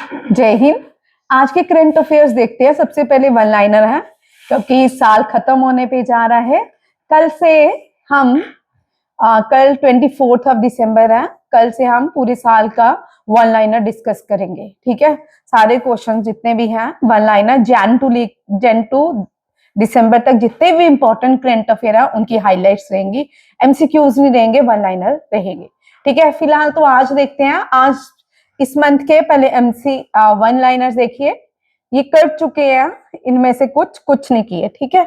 जय हिंद। आज के करंट अफेयर्स देखते हैं। सबसे पहले वन लाइनर है, क्योंकि साल खत्म होने पे जा रहा है। कल से हम कल 24 दिसंबर है। कल से हम पूरे साल का वन लाइनर डिस्कस करेंगे। ठीक है, सारे क्वेश्चन जितने भी हैं वन लाइनर जैन टू दिसंबर तक जितने भी इंपॉर्टेंट करंट अफेयर है उनकी हाईलाइट्स रहेंगी। एमसीक्यूज नहीं रहेंगे, वन लाइनर रहेंगे। ठीक है, फिलहाल तो आज देखते हैं। आज इस मंथ के पहले एमसी वन लाइनर्स देखिए, ये कर चुके हैं, इनमें से कुछ नहीं किए। ठीक है,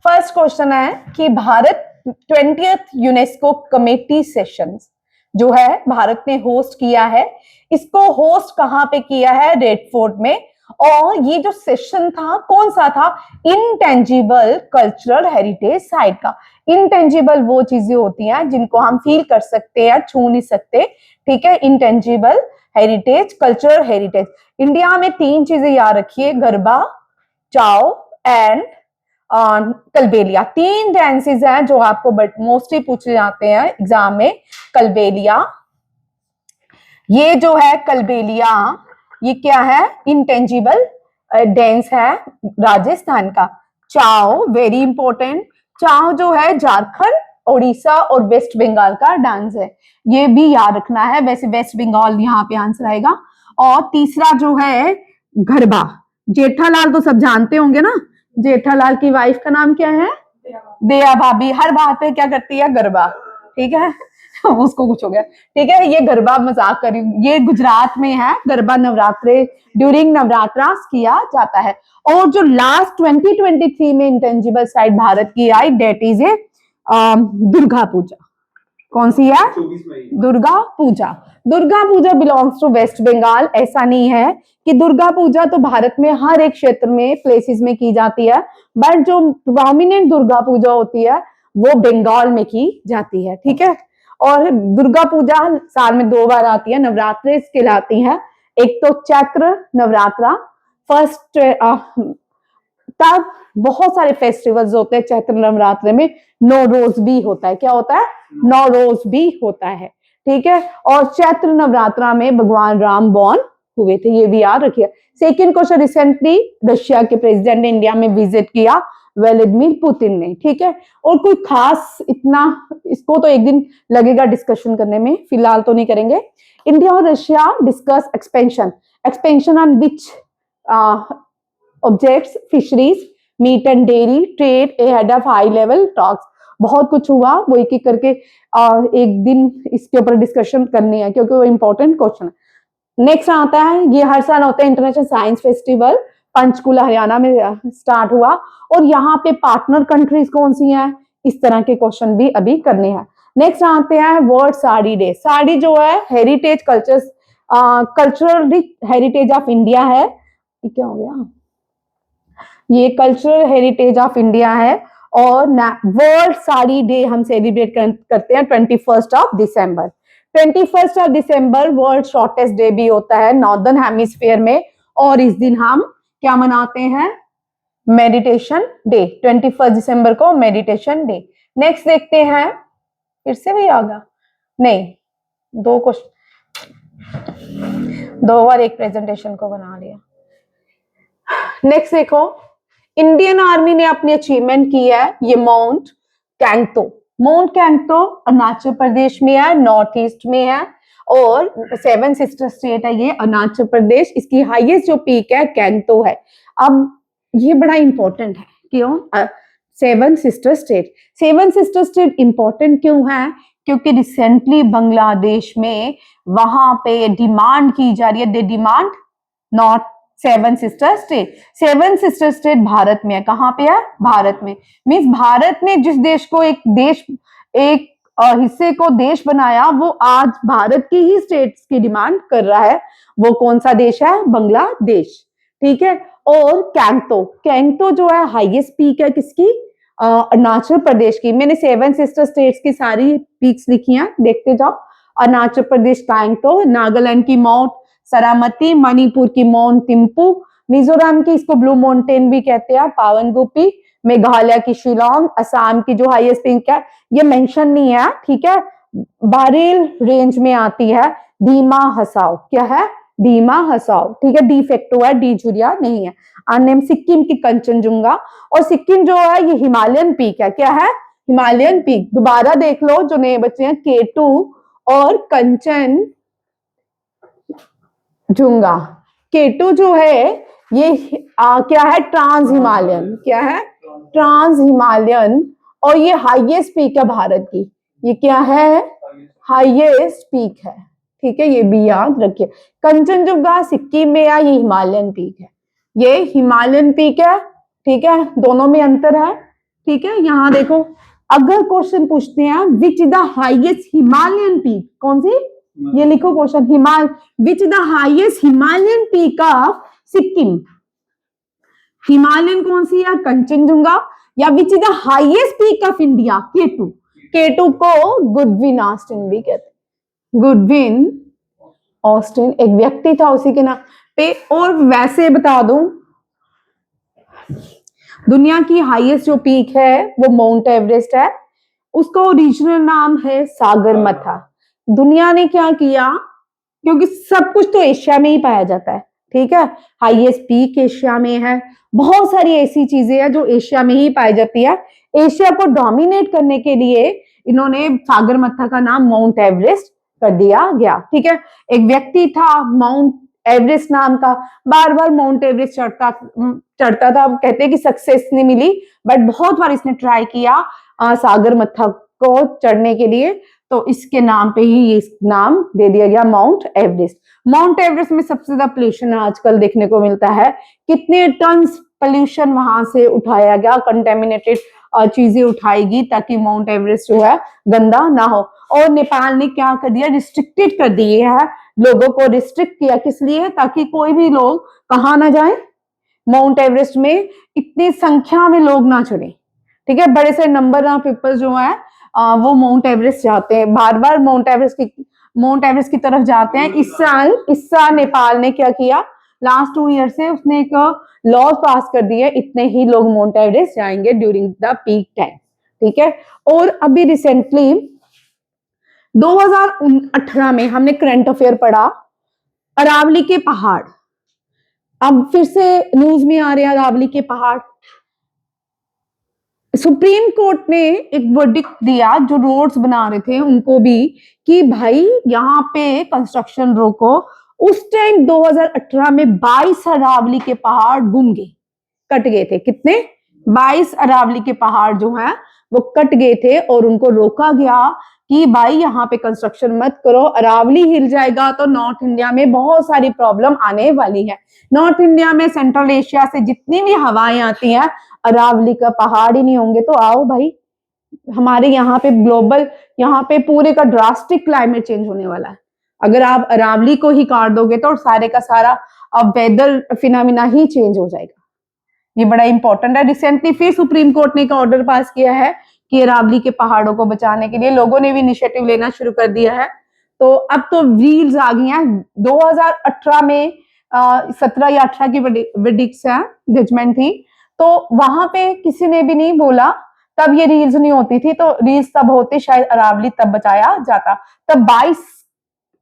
फर्स्ट क्वेश्चन है कि Bharat 20th UNESCO committee sessions जो है भारत ने होस्ट किया है, इसको होस्ट कहां पे किया है? रेड फोर्ट में। और ये जो सेशन था कौन सा था? इंटेंजिबल कल्चरल हेरिटेज साइट का। इंटेंजिबल वो चीजें होती हैं जिनको हम फील कर सकते हैं, छू नहीं सकते। ठीक है, intangible heritage, cultural heritage. India में तीन चीजें याद रखिए, गरबा, चाओ एंड कलबेलिया। तीन डांसेस हैं जो आपको मोस्टली पूछे जाते हैं एग्जाम में। कलबेलिया, ये जो है कलबेलिया, ये क्या है? इंटेंजिबल डांस है राजस्थान का। चाओ वेरी इंपॉर्टेंट। चाओ जो है झारखंड, उड़ीसा और वेस्ट बंगाल का डांस है, ये भी याद रखना है। वैसे वेस्ट बंगाल यहाँ पे आंसर आएगा। और तीसरा जो है गरबा, जेठालाल तो सब जानते होंगे ना। जेठालाल की वाइफ का नाम क्या है? दया भाभी। हर बात पे क्या करती है? गरबा। ठीक है उसको कुछ हो गया। ठीक है, ये गरबा मजाक कर रही हूँ, ये गुजरात में है। गरबा नवरात्रे, ड्यूरिंग नवरात्रा किया जाता है। और जो लास्ट 2023 में इंटेंजिबल साइट भारत की आई, date is a Durga Puja. कौन सी है? Durga Puja. Durga Puja belongs to waste Bengal. ऐसा नहीं है कि दुर्गा पूजा तो भारत में हर एक क्षेत्र में, प्लेसेस में की जाती है, बट जो प्रोमिनेंट दुर्गा पूजा होती है वो बंगाल में की जाती है। ठीक है, और दुर्गा पूजा साल में 2 बार आती है, नवरात्रे कहलाती है। एक तो चैत्र नवरात्रा फर्स्ट, तब बहुत सारे फेस्टिवल्स होते हैं चैत्र नवरात्रे में। नौरोज भी होता है। क्या होता है? नौरोज भी होता है। ठीक है, और चैत्र नवरात्रा में भगवान राम बॉर्न हुए थे, ये भी याद रखिए। सेकेंड क्वेश्चन, रिसेंटली रशिया के प्रेसिडेंट ने इंडिया में विजिट किया, व्लादिमीर पुतिन ने। ठीक है, और कोई खास इतना, इसको तो एक दिन लगेगा डिस्कशन करने में, फिलहाल तो नहीं करेंगे। इंडिया और Russia discuss expansion on which objects? Fisheries, meat and dairy, trade ahead of high level talks. बहुत कुछ हुआ, वो एक एक करके एक दिन इसके ऊपर डिस्कशन करनी है, क्योंकि वो इंपॉर्टेंट क्वेश्चन है। नेक्स्ट आता है, ये हर साल होता है international science festival, Panchkula Haryana में स्टार्ट हुआ। और यहाँ पे पार्टनर कंट्रीज कौन सी हैं? इस तरह के क्वेश्चन भी अभी करने हैं। नेक्स्ट आते हैं वर्ल्ड साड़ी डे। साड़ी जो है heritage cultural heritage of India है। ये क्या हो गया? ये कल्चरल हेरिटेज ऑफ इंडिया है। और वर्ल्ड साड़ी डे हम सेलिब्रेट करते हैं 21 दिसंबर। 21 दिसंबर वर्ल्ड शॉर्टेस्ट डे भी होता है नॉर्दर्न हेमिस्फीयर में। और इस दिन हम क्या मनाते हैं? Meditation day. 21 दिसंबर को मेडिटेशन डे। नेक्स्ट देखते हैं, फिर से भी आगा नहीं, दो क्वेश्चन, 2 बार एक प्रेजेंटेशन को बना लिया। नेक्स्ट देखो, इंडियन आर्मी ने अपनी अचीवमेंट की है, ये माउंट कैंगतो। माउंट कैंगतो अरुणाचल प्रदेश में है, नॉर्थ ईस्ट में है। और 7 सिस्टर स्टेट है ये अरुणाचल प्रदेश। इसकी हाईएस्ट जो पीक है कैंगतो है। अब ये बड़ा इंपॉर्टेंट है, क्यों? 7 sister state. 7 sister state important क्यों है? क्योंकि रिसेंटली बांग्लादेश में वहां पे डिमांड की जा रही है, they demand not 7 sister state. 7 sister state Bharat में है। कहां पे है? भारत में। मींस भारत ने जिस देश को एक हिस्से को देश बनाया, वो आज भारत की ही स्टेट्स की डिमांड कर रहा है। वो कौन सा देश है? बांग्लादेश। ठीक है, और कैंगतो जो है हाईएस्ट पीक है किसकी? अरुणाचल प्रदेश की। मैंने 7 सिस्टर स्टेट्स की सारी पीक्स लिखी हैं, देखते जाओ। अरुणाचल प्रदेश कैंगतो, नागालैंड की माउंट सरामती, मणिपुर की माउंट थिम्पू, मिजोरम की इसको ब्लू माउंटेन भी कहते हैं पावनगुपी, मेघालय की शिलोंग, असम की जो हाईएस्ट पीक है ये मेंशन नहीं है। ठीक है, बारेल रेंज में आती है धीमा हसाओ। क्या है? डीमा हसाओ, ठीक है, डी फैक्टो है, डी जुरिया नहीं है। अननेम सिक्किम की कंचनजुंगा, और सिक्किम जो है ये हिमालयन पीक है, क्या है, हिमालयन पीक। दोबारा देख लो जो नए बच्चे हैं, केटू और कंचन जुंगा। केटू जो है ये क्या है, ट्रांस हिमालयन, क्या है, ट्रांस हिमालयन, और ये हाईएस्ट पीक है भारत की। ये क्या है, हाईएस्ट पीक है, ठीक है, ये भी याद रखिए। कंचनजुंगा सिक्किम में है, ये हिमालयन पीक है, ये हिमालयन पीक है, ठीक है, दोनों में अंतर है, ठीक है। यहाँ देखो, अगर क्वेश्चन पूछते हैं which is the highest Himalayan peak, कौन सी, ये लिखो question, which the highest Himalayan peak of Sikkim, Himalayan कौन सी है, कंचनजुंगा, या which is the highest peak of India, K two. K two को गुडविन ऑस्टिन भी कहते हैं, गुडविन ऑस्टिन एक व्यक्ति था उसी के नाम पे। और वैसे बता दूं, दुनिया की हाईएस्ट जो पीक है वो माउंट एवरेस्ट है, उसका ओरिजिनल नाम है सागरमाथा। दुनिया ने क्या किया, क्योंकि सब कुछ तो एशिया में ही पाया जाता है, ठीक है, हाईएस्ट पीक एशिया में है, बहुत सारी ऐसी चीजें हैं जो एशिया में ही पाई जाती है। एशिया को डोमिनेट करने के लिए इन्होंने सागरमाथा का नाम माउंट एवरेस्ट कर दिया गया, ठीक है। एक व्यक्ति था माउंट एवरेस्ट नाम का, बार बार माउंट एवरेस्ट चढ़ता था, कहते हैं कि सक्सेस नहीं मिली, बट बहुत बार इसने ट्राई किया सागरमाथा को चढ़ने के लिए, तो इसके नाम पे ही ये नाम दे दिया गया माउंट एवरेस्ट। माउंट एवरेस्ट में सबसे ज्यादा पोल्यूशन आजकल देखने को मिलता है, कितने टन पोल्यूशन वहां से उठाया गया, कंटेमिनेटेड चीजें उठाएगी ताकि माउंट एवरेस्ट जो है गंदा ना हो। और नेपाल ने क्या कर दिया, रिस्ट्रिक्टेड कर दिए है, लोगों को रिस्ट्रिक्ट किया, किस लिए, ताकि कोई भी लोग कहा ना जाए, माउंट एवरेस्ट में इतनी संख्या में लोग ना चढ़े, ठीक है। बड़े से नंबर ऑफ पीपल जो है वो माउंट एवरेस्ट जाते हैं, बार बार माउंट एवरेस्ट की तरफ जाते हैं। इस साल नेपाल ने क्या किया, लास्ट 2 ईयर से उसने एक लॉ पास कर दिया, इतने ही लोग माउंट एवरेस्ट जाएंगे ड्यूरिंग द पीक टाइम, ठीक है। और अभी रिसेंटली 2018 में हमने करंट अफेयर पढ़ा, अरावली के पहाड़, अब फिर से न्यूज में आ रहे हैं अरावली के पहाड़। सुप्रीम कोर्ट ने एक वर्डिक्ट दिया जो रोड्स बना रहे थे उनको भी, कि भाई यहाँ पे कंस्ट्रक्शन रोको। उस टाइम 2018 में 22 अरावली के पहाड़ गुम गए, कट गए थे, कितने, 22 अरावली के पहाड़ जो हैं वो कट गए थे, और उनको रोका गया कि भाई यहाँ पे कंस्ट्रक्शन मत करो, अरावली हिल जाएगा तो नॉर्थ इंडिया में बहुत सारी प्रॉब्लम आने वाली है। नॉर्थ इंडिया में सेंट्रल एशिया से जितनी भी हवाएं आती हैं, अरावली का पहाड़ ही नहीं होंगे तो आओ भाई, हमारे यहाँ पे ग्लोबल, यहाँ पे पूरे का ड्रास्टिक क्लाइमेट चेंज होने वाला है। अगर आप अरावली को ही काट दोगे तो सारे का सारा वेदर फिनोमिना ही चेंज हो जाएगा। ये बड़ा इंपॉर्टेंट है। रिसेंटली फिर सुप्रीम कोर्ट ने एक ऑर्डर पास किया है कि अरावली के पहाड़ों को बचाने के लिए लोगों ने भी इनिशिएटिव लेना शुरू कर दिया है। तो अब तो रील्स आ गई हैं, 2018 में 17 या 18 की वर्डिक्ट्स है, जजमेंट थी, तो वहां पे किसी ने भी नहीं बोला, तब ये रील्स नहीं होती थी, तो रील्स तब होती शायद अरावली तब बचाया जाता, तब 22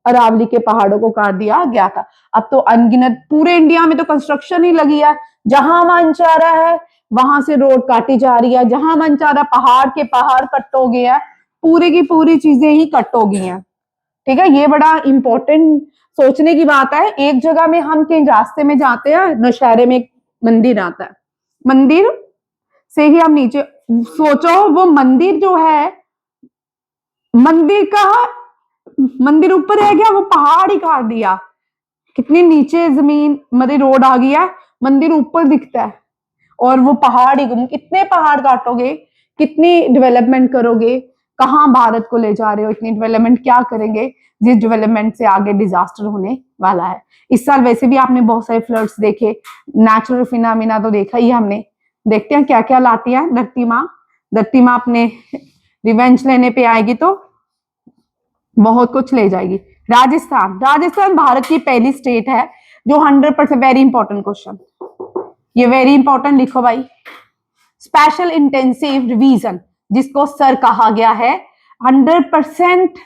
अरावली के पहाड़ों को काट दिया गया था। अब तो अनगिनत पूरे इंडिया में तो कंस्ट्रक्शन ही लगी है, जहां मन चाह रहा है वहां से रोड काटी जा रही है, जहां मन चाह रहा पहाड़ के पहाड़ कट हो गए हैं, पूरी की पूरी चीजें ही कट हो गई हैं, ठीक है। ये बड़ा इंपॉर्टेंट सोचने की बात है। एक जगह में हम कहीं रास्ते में जाते हैं, नौशहरे में एक मंदिर आता है, मंदिर से ही हम नीचे सोचो, वो मंदिर जो है, मंदिर ऊपर रह गया, वो पहाड़ ही काट दिया, कितनी नीचे जमीन मतलब रोड आ गई है, मंदिर ऊपर दिखता है और वो पहाड़ ही गुम। कितने पहाड़ काटोगे, कितनी डेवलपमेंट करोगे, कहाँ भारत को ले जा रहे हो, इतनी डेवलपमेंट क्या करेंगे, जिस डेवलपमेंट से आगे डिजास्टर होने वाला है। इस साल वैसे भी आपने बहुत सारे फ्लड्स देखे, नेचुरल फिनोमिना तो देखा ही हमने, देखते हैं क्या क्या लाती है धरती माँ। धरती माँ अपने रिवेंज लेने पे आएगी तो बहुत कुछ ले जाएगी। राजस्थान भारत की पहली स्टेट है जो 100%, वेरी इंपॉर्टेंट क्वेश्चन, ये वेरी इंपॉर्टेंट लिखो भाई, स्पेशल इंटेंसिव रिवीजन जिसको सर कहा गया है, 100%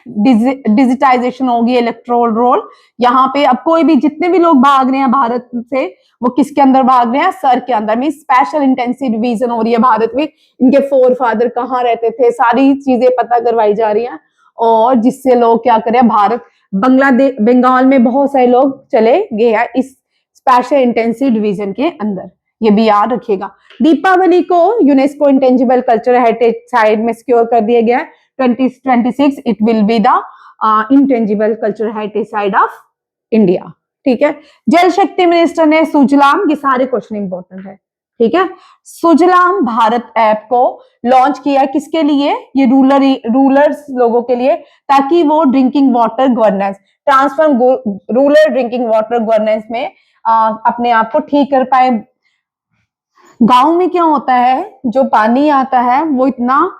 डिजिटाइजेशन होगी, इलेक्ट्रोल रोल। यहाँ पे अब कोई भी, जितने भी लोग भाग रहे हैं भारत से, वो किसके अंदर भाग रहे हैं? सर के अंदर। मीन स्पेशल इंटेंसिव रिवीजन हो रही है भारत में, इनके फोर फादर कहाँ रहते थे, सारी चीजें पता करवाई जा रही हैं। और जिससे लोग क्या करें, भारत, बांग्लादेश, बंगाल में बहुत सारे लोग चले गए हैं इस स्पेशल इंटेंसिव डिवीजन के अंदर, ये भी याद रखिएगा। दीपावली को UNESCO intangible cultural heritage site में सिक्योर कर दिया गया है। 2026 it will be the intangible cultural heritage site of India. ठीक है। जल शक्ति मिनिस्टर ने सुजलाम, ये सारे क्वेश्चन इंपॉर्टेंट है। ठीक है। सुजलाम भारत ऐप को लॉन्च किया, किसके लिए? ये रूलर्स लोगों के लिए, ताकि वो drinking water governance, transform rural drinking water governance में अपने आप को ठीक कर पाए। गांव में क्या होता है, जो पानी आता है वो इतना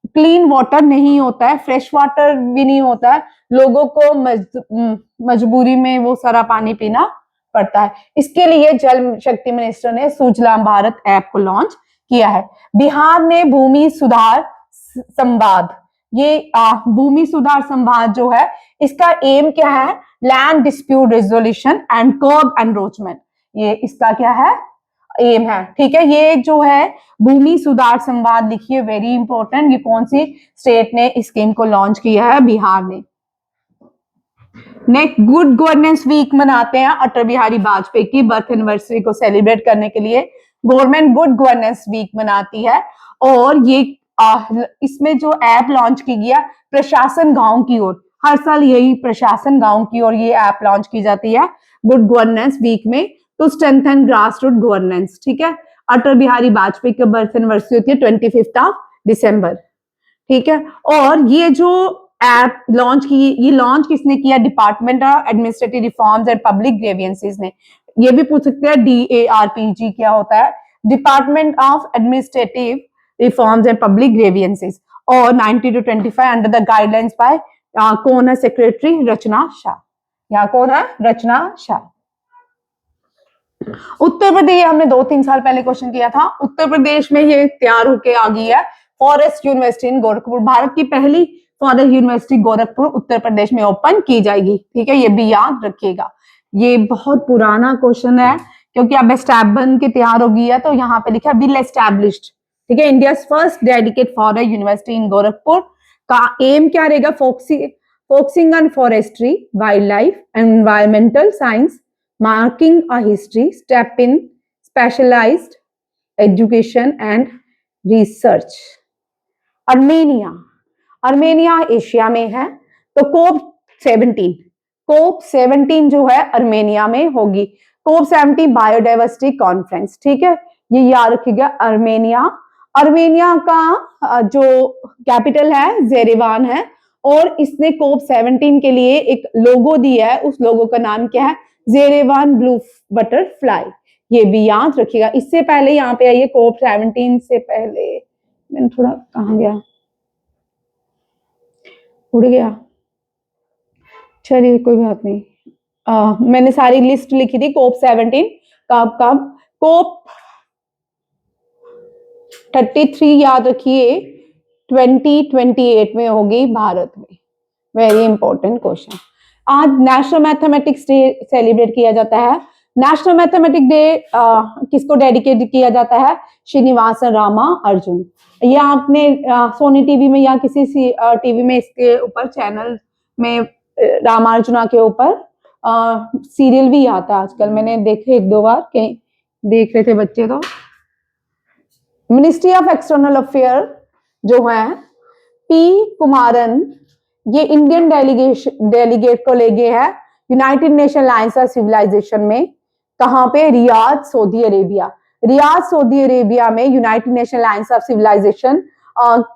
क्लीन वाटर नहीं होता है, फ्रेश वाटर भी नहीं होता है, लोगों को मजबूरी में वो सारा पानी पीना पड़ता है। इसके लिए जल शक्ति मिनिस्टर ने सुजलाम भारत ऐप को लॉन्च किया है। बिहार ने भूमि सुधार संवाद, ये भूमि सुधार संवाद जो है, इसका एम क्या है? Land dispute resolution and कर्ब encroachment, ये इसका क्या है? एम है। ठीक है। ये जो है भूमि सुधार संवाद, लिखिए, वेरी इंपॉर्टेंट। ये कौन सी स्टेट ने इस स्कीम को लॉन्च किया है? बिहार ने। नेक्स्ट, गुड गवर्नेंस वीक मनाते हैं अटल बिहारी वाजपेयी की बर्थ एनिवर्सरी को सेलिब्रेट करने के लिए गवर्नमेंट गुड गवर्नेंस वीक मनाती है। और ये इसमें जो ऐप लॉन्च की गया, प्रशासन गांव की ओर, हर साल यही प्रशासन गांव की ओर ये ऐप लॉन्च की जाती है गुड गवर्नेंस वीक में, to strengthen grass root governance. ठीक है। अटल बिहारी वाजपेयी की बर्थ एनिवर्सरी होती है 25 दिसंबर। ठीक है। और ये जो ऐप लॉन्च की, ये लॉन्च किसने किया? Department of administrative reforms and public grievances ने। ये भी पूछ सकते हैं DARPG क्या होता है? Department of administrative reforms and public grievances. और 90 to 25 under the guidelines by कौन है सेक्रेटरी? रचना शाह। यहाँ कौन है? रचना शाह। उत्तर प्रदेश, हमने 2-3 साल पहले क्वेश्चन किया था, उत्तर प्रदेश में ये तैयार होके आ गई है forest university in Gorakhpur. Bharat की पहली फॉरेस्ट यूनिवर्सिटी गोरखपुर उत्तर प्रदेश में ओपन की जाएगी। ठीक है। ये भी याद रखिएगा, ये बहुत पुराना क्वेश्चन है, क्योंकि अब स्टैब बन के तैयार हो गई है, तो यहाँ पे लिखा विल एस्टैब्लिश्ड। ठीक है। India first dedicate forest university in Gorakhpur का एम क्या रहेगा? Focusing on forestry, wild life, environmental science, marking a history, step in specialized education and research। Armenia, Armenia Asia में है, तो कोप 17 जो है अर्मेनिया में होगी। कोप 17 बायोडाइवर्सिटी कॉन्फ्रेंस। ठीक है। ये याद रखिएगा, अर्मेनिया। अर्मेनिया का जो कैपिटल है जेरेवान है, और इसने कोप 17 के लिए एक लोगो दिया है, उस लोगो का नाम क्या है? जेरेवान ब्लू बटरफ्लाई। ये भी याद रखिएगा। इससे पहले यहाँ पे आइए, कोप 17 से पहले, मैंने थोड़ा कहाँ गया, उड़ गया, चलिए कोई बात नहीं। मैंने सारी लिस्ट लिखी थी कोप 17 कब कब। कोप 33 याद रखिए 2028 में होगी भारत में। Very important question. आज नेशनल मैथमेटिक्स डे सेलिब्रेट किया जाता है। नेशनल मैथमेटिक्स डे किसको डेडिकेट किया जाता है? श्रीनिवासन रामानुजन। ये आपने सोनी टीवी में या किसी टीवी में इसके ऊपर चैनल में रामानुजना के ऊपर सीरियल भी आता है आजकल, मैंने देखे 1-2 बार, कहीं देख रहे थे बच्चे। तो मिनिस्ट्री ऑफ एक्सटर्नल अफेयर जो है, पी कुमारन, ये इंडियन डेलीगेट को ले गए हैं United Nation Alliance of Civilization में। कहां पे? Riyadh, Saudi Arabia. Riyadh, Saudi Arabia में United Nation Alliance of Civilization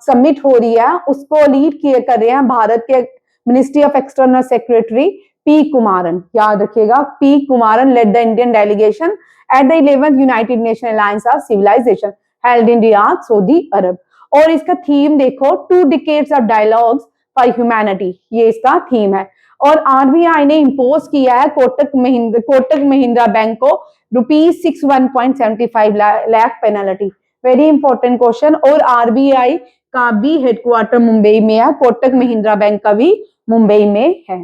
summit हो रही है, उसको लीड कर रहे हैं भारत के ministry of external secretary P Kumaran. याद रखिएगा, P Kumaran led the Indian delegation at the 11th United Nation Alliance of Civilization held in Riyadh, Saudi Arab. और इसका थीम देखो, 2 decades of dialogues for humanity, ये इसका थीम है। और आरबीआई ने इंपोज किया है कोटक महिंद्रा बैंक को ₹61.75 lakh penalty. Very important question. और आरबीआई का भी हेडक्वार्टर मुंबई में है, कोटक महिंद्रा बैंक का भी मुंबई में है,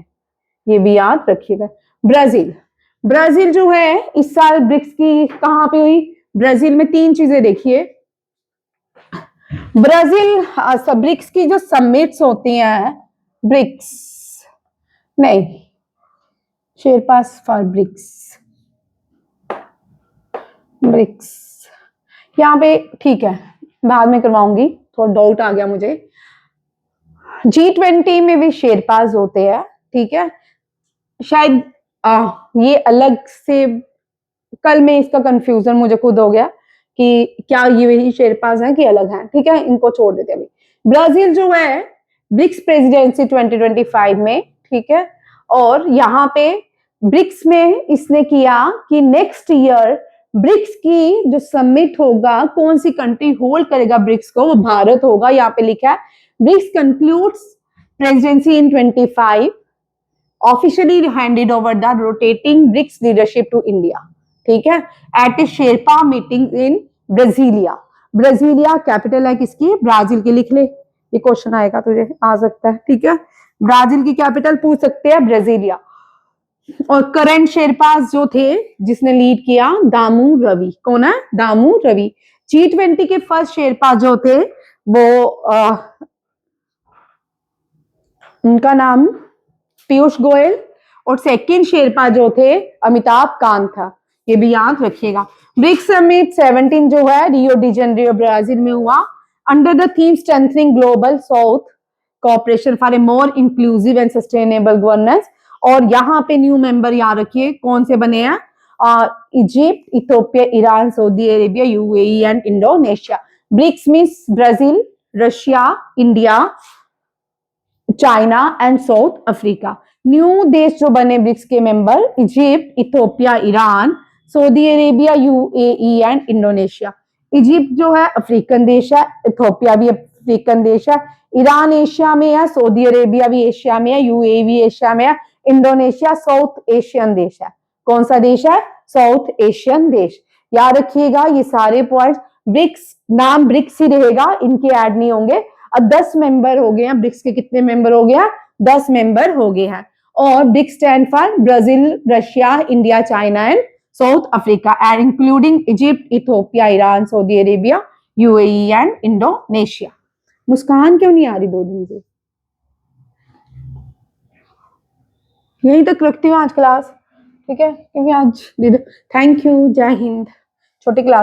ये भी याद रखिएगा। ब्राजील, ब्राजील जो है इस साल ब्रिक्स की कहां पे हुई? ब्राजील में 3 चीजें देखिए। ब्राजील ब्रिक्स की जो समिट्स होती हैं, ब्रिक्स नहीं, शेरपास फॉर ब्रिक्स, ब्रिक्स यहाँ पे ठीक है, बाद में करवाऊंगी, थोड़ा डाउट आ गया मुझे। G20 में भी शेरपास होते हैं, ठीक है, शायद ये अलग से, कल में इसका कंफ्यूजन मुझे खुद हो गया कि क्या ये वही शेरपास हैं कि अलग हैं, ठीक है, इनको छोड़ देते अभी। ब्राजील जो है ब्रिक्स प्रेसिडेंसी 2025 में, ठीक है, और यहाँ पे ब्रिक्स में इसने किया कि नेक्स्ट ईयर ब्रिक्स की जो समिट होगा, कौन सी कंट्री होल्ड करेगा ब्रिक्स को, वो भारत होगा। यहाँ पे लिखा है BRICS concludes presidency in 25, officially handed over the rotating BRICS leadership to India, ठीक है, at a sherpa meeting in Brasilia. Brasilia capital है किसकी? ब्राजील की, लिख ले, ये क्वेश्चन आएगा तुझे, आ सकता है, ठीक है, ब्राजील की कैपिटल पूछ सकते हैं, ब्राजीलिया। और करंट शेरपास जो थे जिसने लीड किया, दामू रवि। कौन है? दामू रवि। G20 के फर्स्ट शेरपा जो थे वो उनका नाम पीयूष गोयल, और सेकंड शेरपा जो थे अमिताभ कांत था, ये भी याद रखिएगा। ब्रिक्स समिट 17 जो है रियो डी जेनेरियो ब्राजील में हुआ, under the theme strengthening global south cooperation for a more inclusive and sustainable governance. और यहाँ पे न्यू मेंबर याद रखिए कौन से बने हैं, Egypt, Ethiopia, Iran, Saudi Arabia, UAE and Indonesia. BRICS means Brazil, Russia, India, China and South Africa. New देश जो बने ब्रिक्स के member, Egypt, Ethiopia, Iran, Saudi Arabia, UAE and Indonesia. Egypt जो है अफ्रीकन देश है, इथियोपिया भी African देश है, ईरान एशिया में है, सऊदी अरेबिया भी एशिया में है, यूएई भी एशिया में है, इंडोनेशिया साउथ एशियन देश है। कौन सा देश है? साउथ एशियन देश। याद रखिएगा ये सारे पॉइंट्स। ब्रिक्स नाम ब्रिक्स ही रहेगा, इनके ऐड नहीं होंगे। अब 10 मेंबर हो गए हैं ब्रिक्स के। कितने मेंबर हो गया? 10 मेंबर हो गए हैं। और BRICS stand for Brazil, Russia, India, China and South Africa, and including Egypt, Ethiopia, Iran, Saudi Arabia, UAE and Indonesia. मुस्कान क्यों नहीं आ रही 2 दिन से? यहीं तक रखती हूँ आज क्लास, ठीक है, क्योंकि आज थैंक यू, जय हिंद। छोटी क्लास